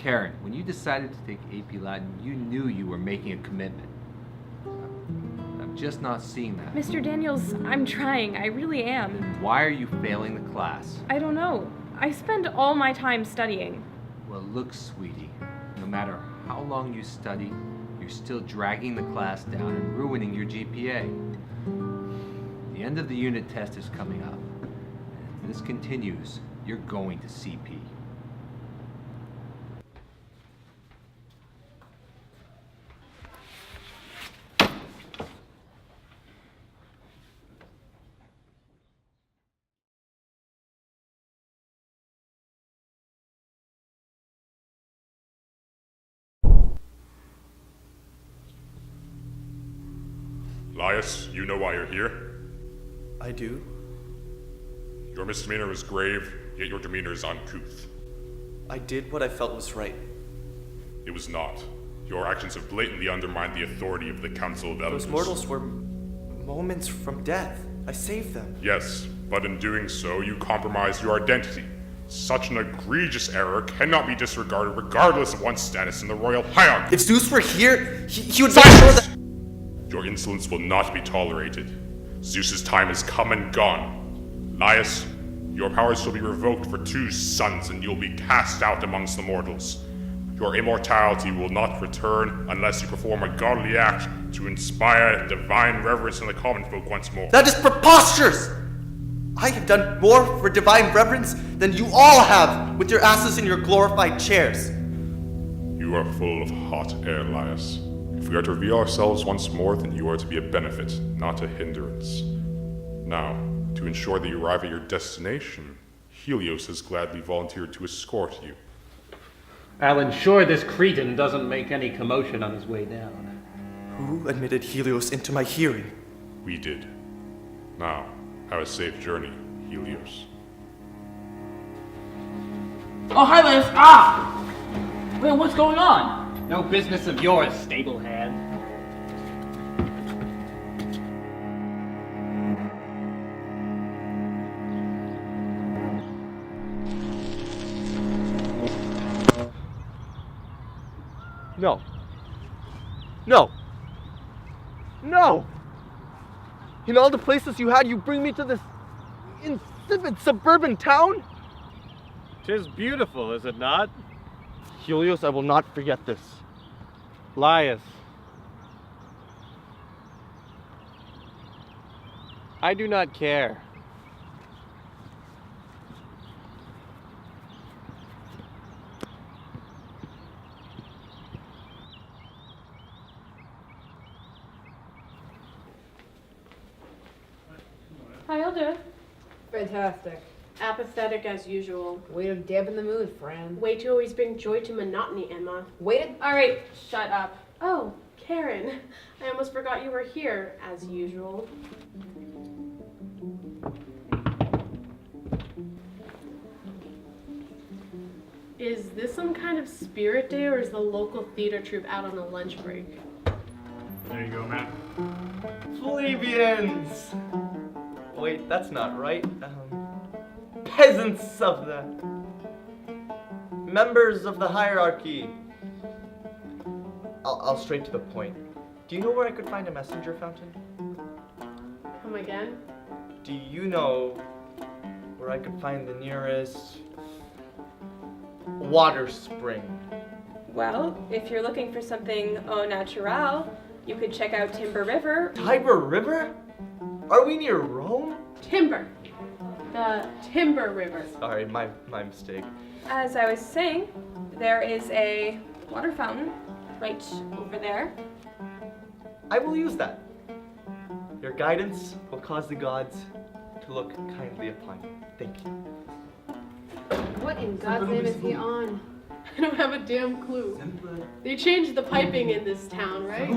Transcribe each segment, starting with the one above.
Karen, when you decided to take AP Latin, you knew you were making a commitment. I'm just not seeing that. Mr. Daniels, I'm trying. I really am. Then why are you failing the class? I don't know. I spend all my time studying. Well, look, sweetie, no matter how long you study, you're still dragging the class down and ruining your GPA. The end of the unit test is coming up. And if this continues, you're going to CP. Elias, you know why you're here? I do. Your misdemeanor is grave, yet your demeanor is uncouth. I did what I felt was right. It was not. Your actions have blatantly undermined the authority of the Council of Elders. Those mortals were moments from death. I saved them. Yes, but in doing so, you compromised your identity. Such an egregious error cannot be disregarded regardless of one's status in the royal hierarchy. If Zeus were here, he would make sure that... Your insolence will not be tolerated. Zeus's time has come and gone. Laius, your powers shall be revoked for 2 suns, and you'll be cast out amongst the mortals. Your immortality will not return unless you perform a godly act to inspire divine reverence in the common folk once more. That is preposterous! I have done more for divine reverence than you all have with your asses in your glorified chairs. You are full of hot air, Laius. If we are to reveal ourselves once more, then you are to be a benefit, not a hindrance. Now, to ensure that you arrive at your destination, Helios has gladly volunteered to escort you. I'll ensure this Cretan doesn't make any commotion on his way down. Who admitted Helios into my hearing? We did. Now, have a safe journey, Helios. Oh, hi, Liz! Ah! Well, what's going on? No business of yours, stablehead. No. No. No! In all the places you had, you bring me to this insipid suburban town? 'Tis beautiful, is it not? Helios, I will not forget this. Laius. I do not care. How y'all doing? Fantastic. Apathetic as usual. Way to dampen the mood, friend. Way to always bring joy to monotony, Emma. Waited. Alright, shut up. Oh, Karen. I almost forgot you were here, as usual. Is this some kind of spirit day, or is the local theater troupe out on a lunch break? There you go, man. Plebeians! Wait, that's not right. Peasants of the... Members of the hierarchy. I'll straight to the point. Do you know where I could find a messenger fountain? Come again? Do you know where I could find the nearest water spring? Well, if you're looking for something au naturel, you could check out Timber River. Tiber River? Are we near Rome? Timber. The Timber River. Sorry, my mistake. As I was saying, there is a water fountain right over there. I will use that. Your guidance will cause the gods to look kindly upon you. Thank you. What in God's name is he on? I don't have a damn clue. They changed the piping in this town, right?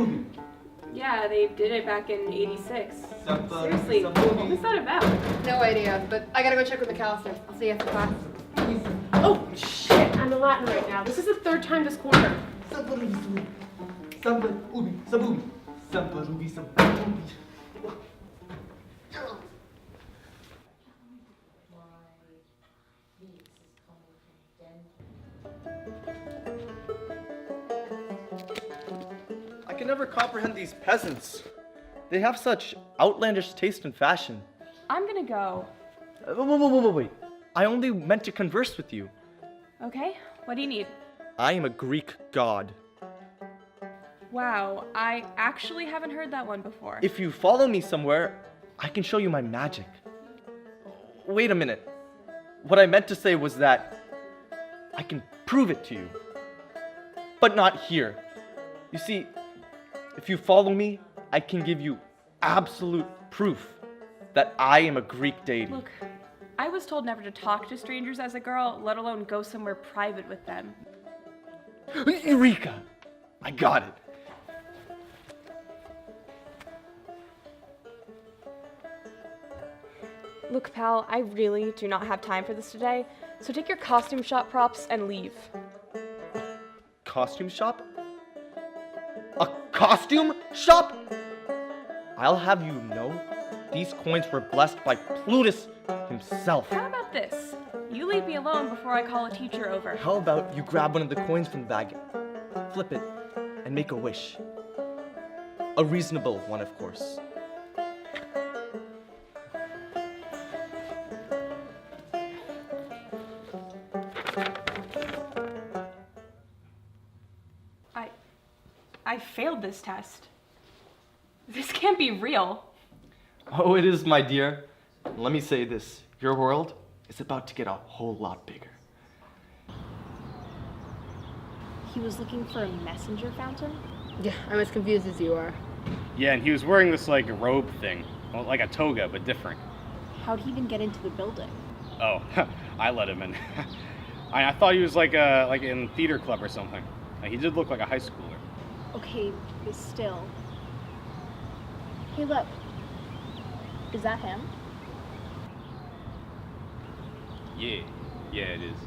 Yeah, they did it back in '86. Seriously, what was that about? No idea, but I gotta go check with McAllister. I'll see you after class. Oh, shit, I'm in Latin right now. This is the 3rd time this quarter. can never comprehend these peasants. They have such outlandish taste in fashion. I'm gonna go. Wait. I only meant to converse with you. Okay, what do you need? I am a Greek god. Wow, I actually haven't heard that one before. If you follow me somewhere, I can show you my magic. Wait a minute. What I meant to say was that I can prove it to you. But not here. You see, if you follow me, I can give you absolute proof that I am a Greek deity. Look, I was told never to talk to strangers as a girl, let alone go somewhere private with them. Eureka! I got it. Look, pal, I really do not have time for this today, so take your costume shop props and leave. Costume shop? A costume shop? I'll have you know, these coins were blessed by Plutus himself. How about this? You leave me alone before I call a teacher over. How about you grab one of the coins from the bag, flip it, and make a wish? A reasonable one, of course. I failed this test. This can't be real. Oh, it is, my dear. Let me say this. Your world is about to get a whole lot bigger. He was looking for a messenger fountain? Yeah, I'm as confused as you are. Yeah, and he was wearing this like robe thing. Well, like a toga, but different. How'd he even get into the building? Oh, I let him in. I thought he was like in theater club or something. He did look like a high schooler. Okay, but still. Hey, look. Is that him? Yeah, it is.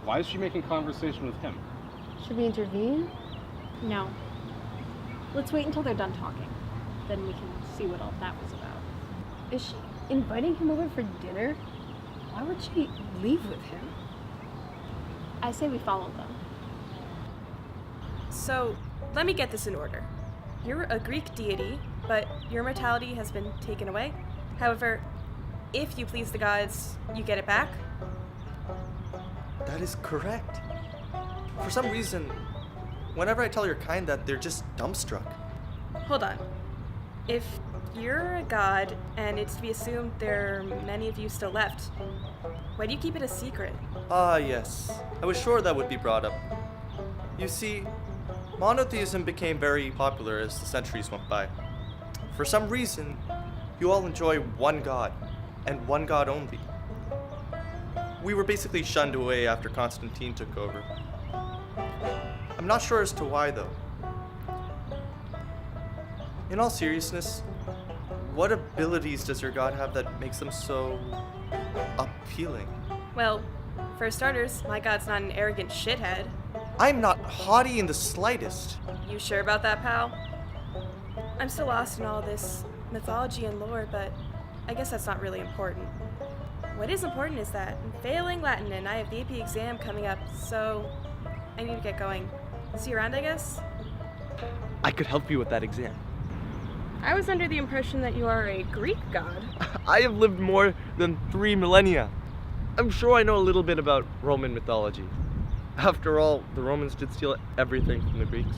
Why is she making conversation with him? Should we intervene? No. Let's wait until they're done talking. Then we can see what all that was about. Is she inviting him over for dinner? Why would she leave with him? I say we follow them. So, let me get this in order. You're a Greek deity, but your mortality has been taken away. However, if you please the gods, you get it back. That is correct. For some reason, whenever I tell your kind that, they're just dumbstruck. Hold on. If you're a god, and it's to be assumed there are many of you still left, why do you keep it a secret? Yes. I was sure that would be brought up. You see, monotheism became very popular as the centuries went by. For some reason, you all enjoy one god, and one god only. We were basically shunned away after Constantine took over. I'm not sure as to why, though. In all seriousness, what abilities does your god have that makes them so appealing? Well, for starters, my god's not an arrogant shithead. I'm not haughty in the slightest. You sure about that, pal? I'm still lost in all this mythology and lore, but I guess that's not really important. What is important is that I'm failing Latin and I have the AP exam coming up, so I need to get going. See you around, I guess? I could help you with that exam. I was under the impression that you are a Greek god. I have lived more than 3 millennia. I'm sure I know a little bit about Roman mythology. After all, the Romans did steal everything from the Greeks.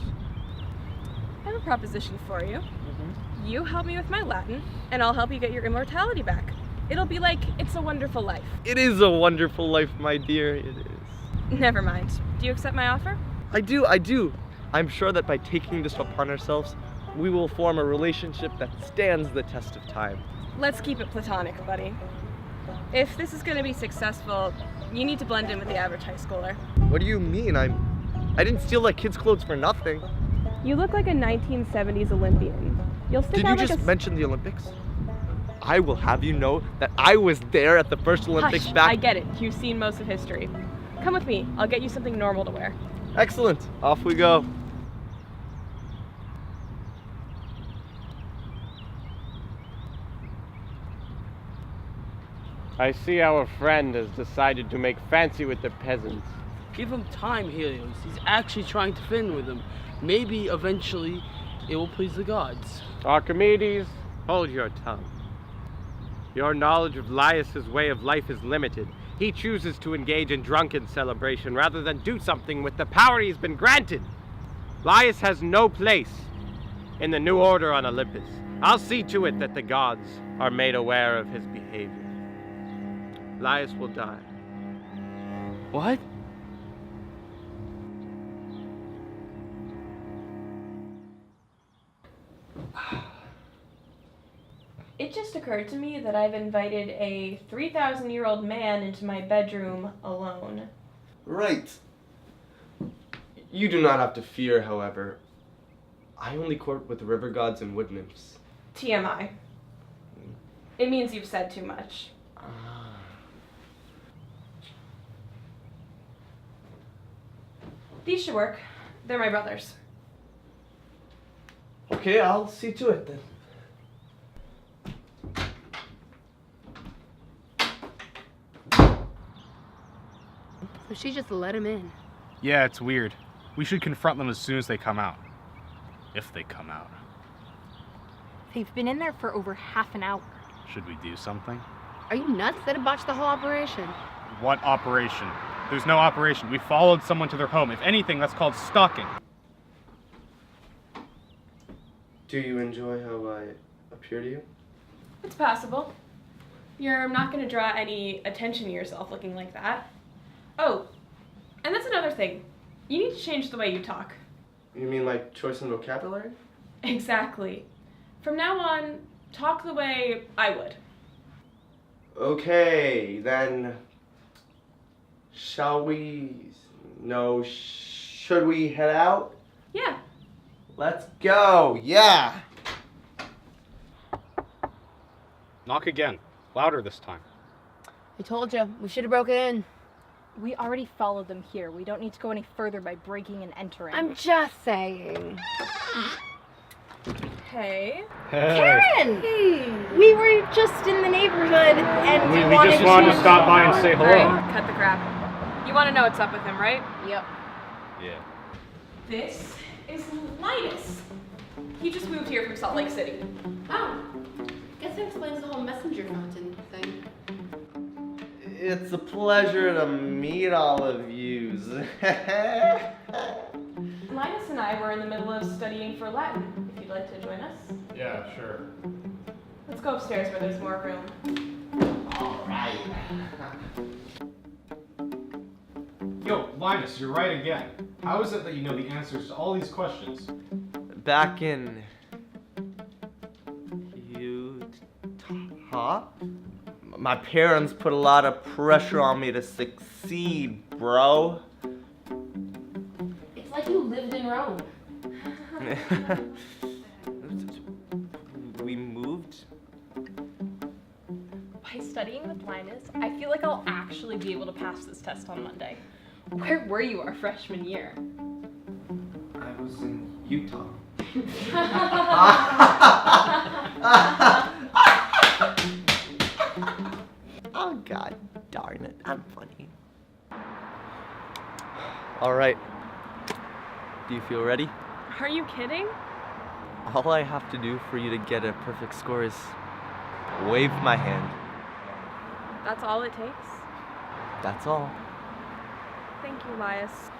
I have a proposition for you. You help me with my Latin, and I'll help you get your immortality back. It'll be like It's a Wonderful Life. It is a wonderful life, my dear, it is. Never mind. Do you accept my offer? I do. I'm sure that by taking this upon ourselves, we will form a relationship that stands the test of time. Let's keep it platonic, buddy. If this is going to be successful, you need to blend in with the average high schooler. What do you mean? I didn't steal that kid's clothes for nothing. You look like a 1970s Olympian. You'll stick Did you out like just a... mention the Olympics? I will have you know that I was there at the first Olympics Hush, back... I get it. You've seen most of history. Come with me. I'll get you something normal to wear. Excellent. Off we go. I see our friend has decided to make fancy with the peasants. Give him time, Helios. He's actually trying to fit in with them. Maybe eventually it will please the gods. Archimedes, hold your tongue. Your knowledge of Laius' way of life is limited. He chooses to engage in drunken celebration rather than do something with the power he's been granted. Laius has no place in the new order on Olympus. I'll see to it that the gods are made aware of his behavior. Laius will die. What? It just occurred to me that I've invited a 3,000-year-old man into my bedroom alone. Right. You do not have to fear, however. I only court with river gods and wood nymphs. TMI. It means you've said too much. These should work. They're my brothers. Okay, I'll see to it then. So she just let him in. Yeah, it's weird. We should confront them as soon as they come out. If they come out. They've been in there for over half an hour. Should we do something? Are you nuts? They'd have botched the whole operation. What operation? There's no operation. We followed someone to their home. If anything, that's called stalking. Do you enjoy how I appear to you? It's possible. You're not going to draw any attention to yourself looking like that. Oh, and that's another thing. You need to change the way you talk. You mean my choice in vocabulary? Exactly. From now on, talk the way I would. Okay, then. Shall we? No, should we head out? Yeah. Let's go, yeah! Knock again. Louder this time. I told you, we should have broken in. We already followed them here. We don't need to go any further by breaking and entering. I'm just saying. Hey. Karen! We were just in the neighborhood and We just wanted to stop by and say hello. Alright, cut the crap. You want to know what's up with him, right? Yep. Yeah. This is Linus. He just moved here from Salt Lake City. Oh, guess that explains the whole messenger fountain thing. It's a pleasure to meet all of yous. Linus and I were in the middle of studying for Latin, if you'd like to join us. Yeah, sure. Let's go upstairs where there's more room. All right. Yo, Linus, you're right again. How is it that you know the answers to all these questions? Back in Utah, my parents put a lot of pressure on me to succeed, bro. It's like you lived in Rome. We moved. By studying with Linus, I feel like I'll actually be able to pass this test on Monday. Where were you our freshman year? I was in Utah. Oh, god darn it. I'm funny. All right. Do you feel ready? Are you kidding? All I have to do for you to get a perfect score is wave my hand. That's all it takes? That's all. Thank you, Elias.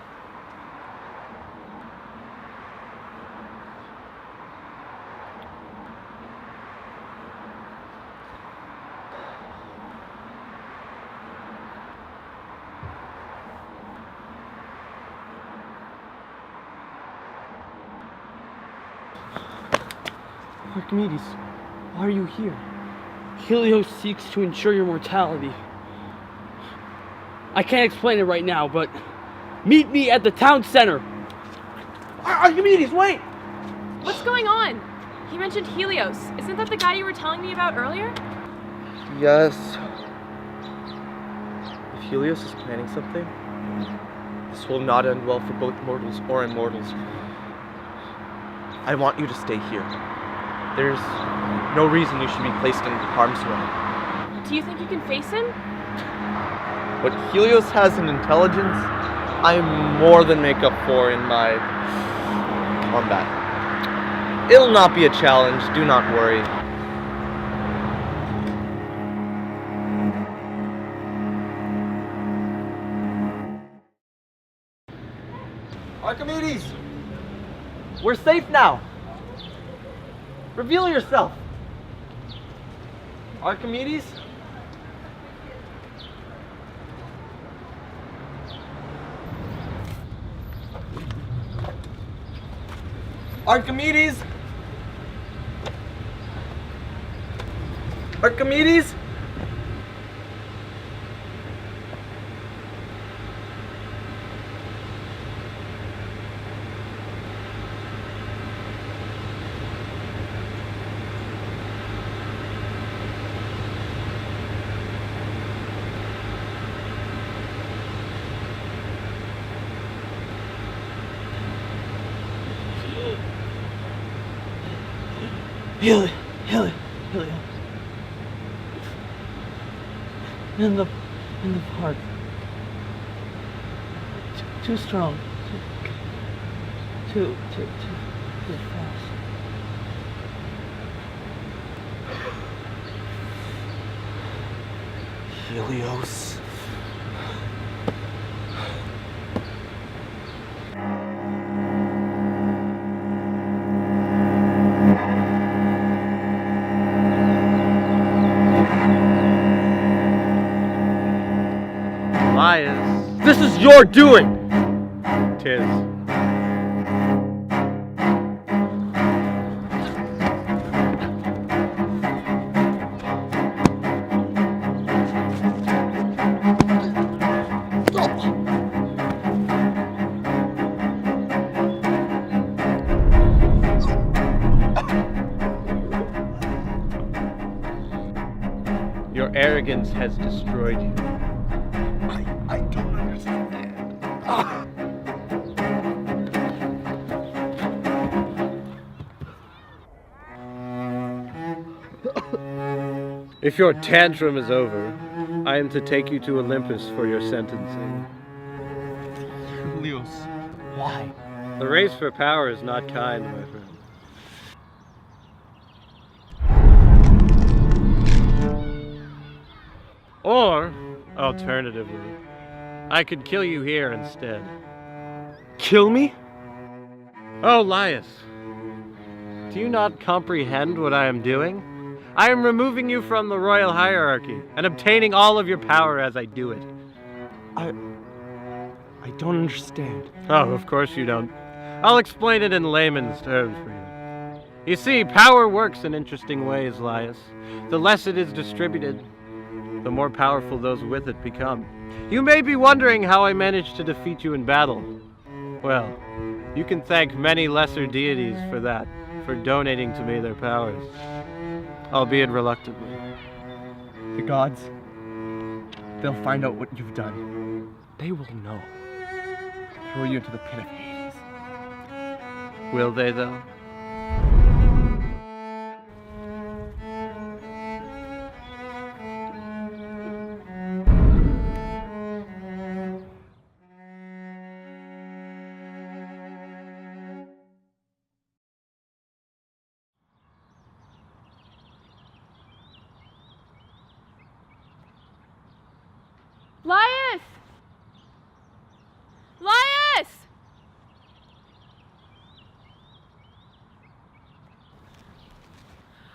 Archimedes, why are you here? Helios seeks to ensure your mortality. I can't explain it right now, but meet me at the town center. Archimedes, wait! What's going on? He mentioned Helios. Isn't that the guy you were telling me about earlier? Yes. If Helios is planning something, this will not end well for both mortals or immortals. I want you to stay here. There's no reason you should be placed in harm's way. Do you think you can face him? What Helios has in intelligence, I more than make up for in my combat. It'll not be a challenge, do not worry. Archimedes! We're safe now! Reveal yourself! Archimedes? Archimedes? Archimedes? Helios. In the park. Too strong. Too fast. Helios. This is your doing! 'Tis. Your arrogance has destroyed you. I don't understand. If your tantrum is over, I am to take you to Olympus for your sentencing. Helios, why? The race for power is not kind, my friend. Or, alternatively, I could kill you here instead. Kill me? Oh, Laius, do you not comprehend what I am doing? I am removing you from the royal hierarchy and obtaining all of your power as I do it. I don't understand. Oh, of course you don't. I'll explain it in layman's terms for you. You see, power works in interesting ways, Laius. The less it is distributed, the more powerful those with it become. You may be wondering how I managed to defeat you in battle. Well, you can thank many lesser deities for that, for donating to me their powers. Albeit reluctantly. The gods, they'll find out what you've done. They will know. Throw you into the pit of Hades. Will they, though? Laius! Laius!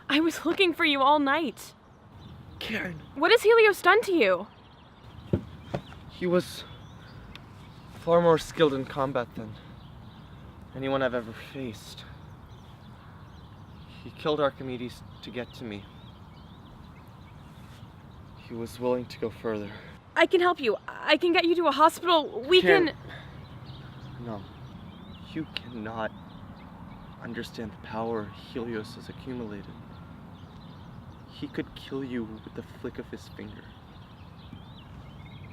I was looking for you all night. Karen. What has Helios done to you? He was far more skilled in combat than anyone I've ever faced. He killed Archimedes to get to me. He was willing to go further. I can help you. I can get you to a hospital. We Karen, can... No. You cannot understand the power Helios has accumulated. He could kill you with the flick of his finger.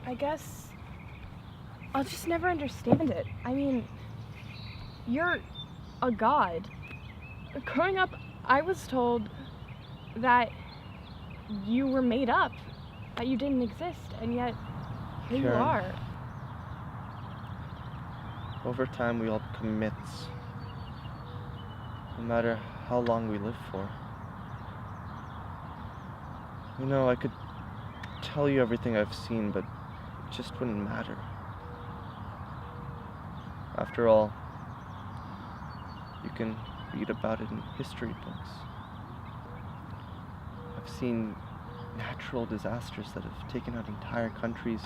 I guess I'll just never understand it. I mean, you're a god. Growing up, I was told that you were made up, that you didn't exist, and yet here you Karen, are. over time we all become myths. No matter how long we live for. You know, I could tell you everything I've seen, but it just wouldn't matter. After all, you can read about it in history books. I've seen natural disasters that have taken out entire countries.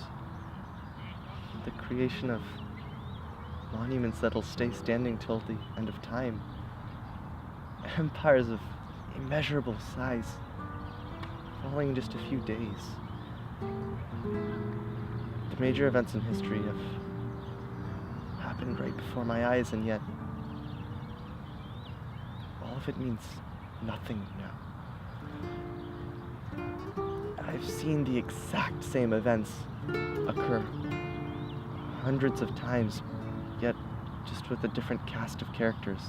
The creation of monuments that'll stay standing till the end of time. Empires of immeasurable size, falling in just a few days. The major events in history have happened right before my eyes, and yet all of it means nothing now. I've seen the exact same events occur hundreds of times, yet just with a different cast of characters.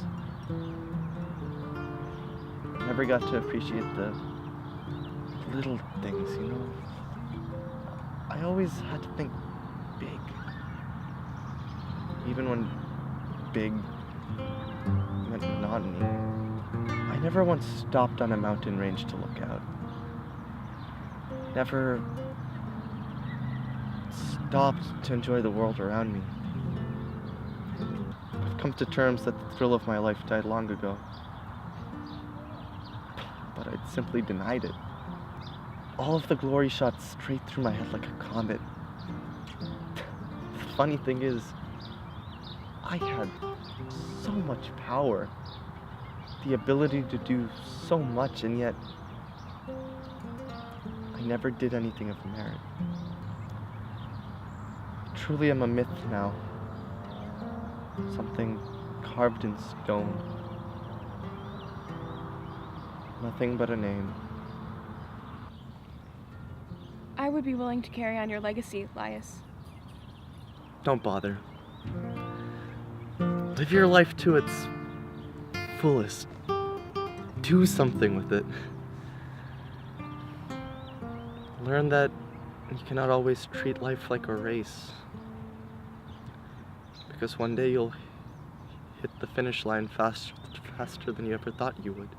I never got to appreciate the little things, you know? I always had to think big. Even when big meant monotony. I never once stopped on a mountain range to look out. Never stopped to enjoy the world around me. I've come to terms that the thrill of my life died long ago. But I'd simply denied it. All of the glory shot straight through my head like a comet. The funny thing is, I had so much power, the ability to do so much, and yet I never did anything of merit. Truly, I'm a myth now. Something carved in stone. Nothing but a name. I would be willing to carry on your legacy, Laius. Don't bother. Live your life to its fullest. Do something with it. Learn that you cannot always treat life like a race. Because one day you'll hit the finish line faster than you ever thought you would.